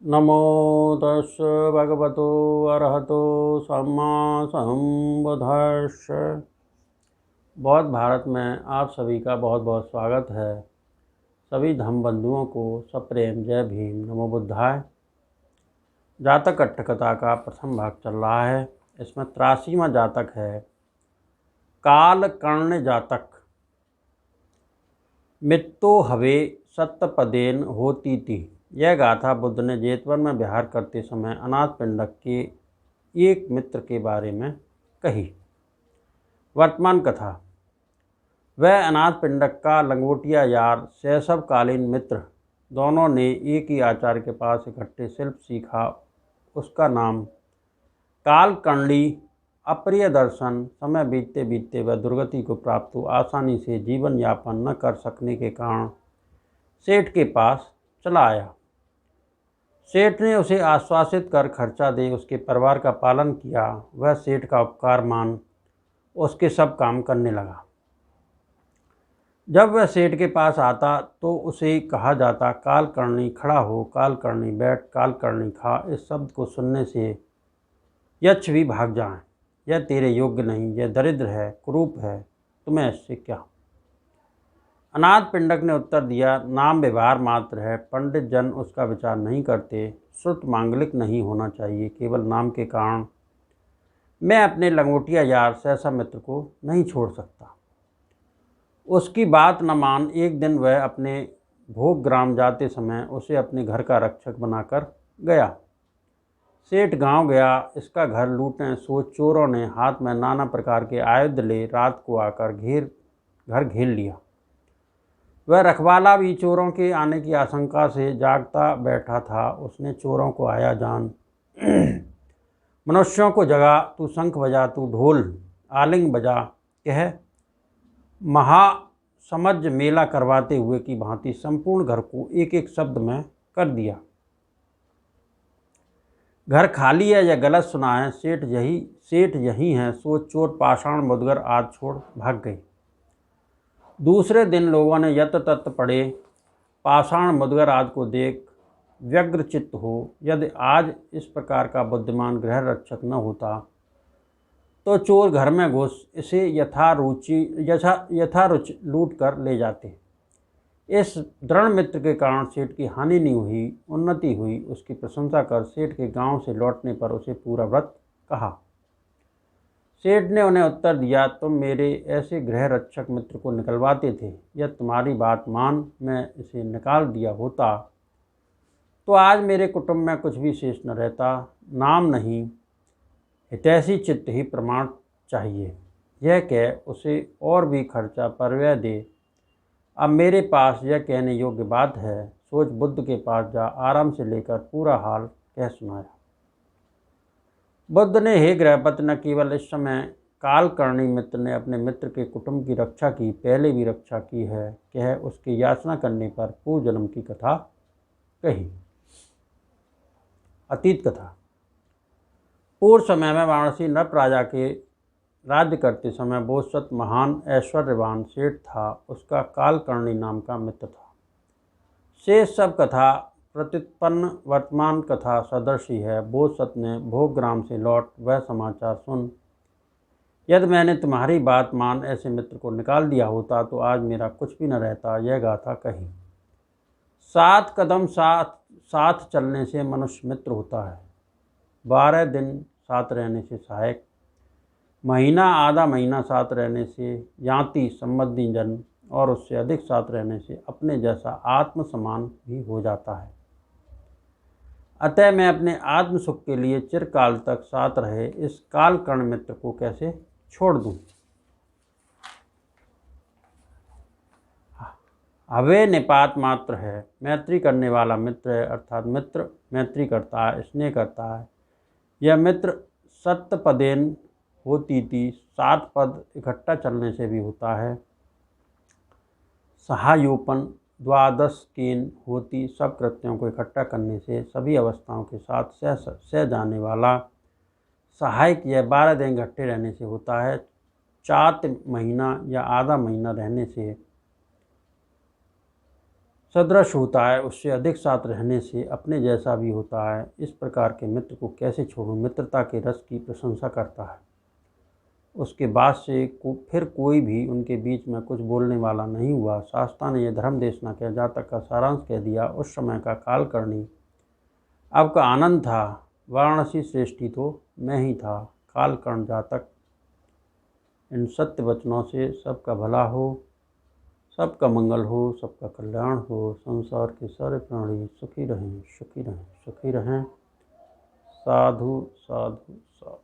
नमो तस् भगवतो अरहतो सम्मा सम्बुद्धस्स। बौद्ध भारत में आप सभी का बहुत बहुत स्वागत है। सभी धम्म बंधुओं को सप्रेम जय भीम नमो बुद्धाय। जातक कट्ठकथा का प्रथम भाग चल रहा है। इसमें 83वां जातक है काल कर्ण जातक। मित्तो हवे सत्तपदेन होती थी। यह गाथा बुद्ध ने जेतवन में विहार करते समय अनाथ पिंडक के एक मित्र के बारे में कही। वर्तमान कथा। वह अनाथ पिंडक का लंगोटिया यार शैशवकालीन मित्र, दोनों ने एक ही आचार्य के पास इकट्ठे शिल्प सीखा। उसका नाम कालकर्णी। अप्रिय दर्शन। समय बीतते बीतते वह दुर्गति को प्राप्त हो आसानी से जीवन यापन न कर सकने के कारण सेठ के पास चला आया। सेठ ने उसे आश्वासित कर खर्चा दे उसके परिवार का पालन किया। वह सेठ का उपकार मान उसके सब काम करने लगा। जब वह सेठ के पास आता तो उसे कहा जाता, कालकर्णी खड़ा हो, कालकर्णी बैठ, कालकर्णी खा। इस शब्द को सुनने से यक्ष भी भाग जाएं। यह तेरे योग्य नहीं, यह दरिद्र है, कुरूप है, तुम्हें इससे क्या। अनाथ पिंडक ने उत्तर दिया, नाम व्यवहार मात्र है, पंडित जन उसका विचार नहीं करते। श्रुत मांगलिक नहीं होना चाहिए, केवल नाम के कारण मैं अपने लंगोटिया यार सहसा मित्र को नहीं छोड़ सकता। उसकी बात न मान एक दिन वह अपने भोग ग्राम जाते समय उसे अपने घर का रक्षक बनाकर गया। सेठ गांव गया, इसका घर लूटें सोच चोरों ने हाथ में नाना प्रकार के आयुध ले रात को आकर घर घेर लिया। वह रखवाला भी चोरों के आने की आशंका से जागता बैठा था। उसने चोरों को आया जान मनुष्यों को जगा, तू शंख बजा, तू ढोल आलिंग बजा, कह महासमज मेला करवाते हुए की भांति संपूर्ण घर को एक एक शब्द में कर दिया। घर खाली है या गलत सुना है, सेठ यही है सोच चोर पाषाण मुदगर आदि छोड़ भाग गए। दूसरे दिन लोगों ने यत्र तत्र पड़े पाषाण मुदगर आदि को देख व्यग्र चित्त हो, यदि आज इस प्रकार का बुद्धिमान गृह रक्षक न होता तो चोर घर में घुस इसे यथारुचि लूट कर ले जाते। इस दृढ़ मित्र के कारण सेठ की हानि नहीं हुई, उन्नति हुई। उसकी प्रशंसा कर सेठ के गांव से लौटने पर उसे पूरा व्रत कहा। सेठ ने उन्हें उत्तर दिया, तुम मेरे ऐसे गृह रक्षक मित्र को निकलवाते थे। यह तुम्हारी बात मान मैं इसे निकाल दिया होता तो आज मेरे कुटुंब में कुछ भी शेष न रहता। नाम नहीं, हितैषी चित्त ही प्रमाण चाहिए। यह कह उसे और भी खर्चा परव्यय दे। अब मेरे पास यह कहने योग्य बात है, सोच बुद्ध के पास जा, आराम से लेकर पूरा हाल कह सुनाया। बुद्ध ने, हे गृहपति, न केवल इस समय कालकर्णी मित्र ने अपने मित्र के कुटुंब की रक्षा की, पहले भी रक्षा की है, कह उसकी याचना करने पर पूर्व जन्म की कथा कही। अतीत कथा। पूर्व समय में वाराणसी नृप राजा के राज्य करते समय बोधसत्व महान ऐश्वर्यवान सेठ था। उसका कालकर्णी नाम का मित्र था। शेष सब कथा प्रत्युत्पन्न वर्तमान कथा सदृशी है। बोधसत्व ने भोगग्राम से लौट वह समाचार सुन, यदि मैंने तुम्हारी बात मान ऐसे मित्र को निकाल दिया होता तो आज मेरा कुछ भी न रहता। यह गाथा कही। 7 कदम साथ चलने से मनुष्य मित्र होता है, 12 दिन साथ रहने से सहायक, महीना आधा महीना साथ रहने से याति संबंधी जन, और उससे अधिक साथ रहने से अपने जैसा आत्म समान भी हो जाता है। अतः मैं अपने आत्म सुख के लिए चिरकाल तक साथ रहे इस कालकर्ण मित्र को कैसे छोड़ दूं। हवे निपात मात्र है, मैत्री करने वाला मित्र है, अर्थात मित्र मैत्री करता है, स्नेह करता है। यह मित्र सत्पदेन होती थी, 7 पद इकट्ठा चलने से भी होता है। सहायोपन 12 केन होती, सब कृत्यों को इकट्ठा करने से सभी अवस्थाओं के साथ सह जाने वाला सहायक। यह 12 दिन इकट्ठे रहने से होता है। 4 महीना या आधा महीना रहने से सदृश होता है, उससे अधिक साथ रहने से अपने जैसा भी होता है। इस प्रकार के मित्र को कैसे छोड़ूं। मित्रता के रस की प्रशंसा करता है। उसके बाद से फिर कोई भी उनके बीच में कुछ बोलने वाला नहीं हुआ। शास्ता ने यह धर्म देशना के जातक का सारांश कह दिया। उस समय का कालकर्णी अब का आनंद था। वाराणसी श्रेष्ठी तो मैं ही था। कालकर्ण जातक, इन सत्य वचनों से सबका भला हो, सबका मंगल हो, सबका कल्याण हो, संसार के सारे प्राणी सुखी रहें, सुखी रहें, सुखी रहें। साधु साधु साधु।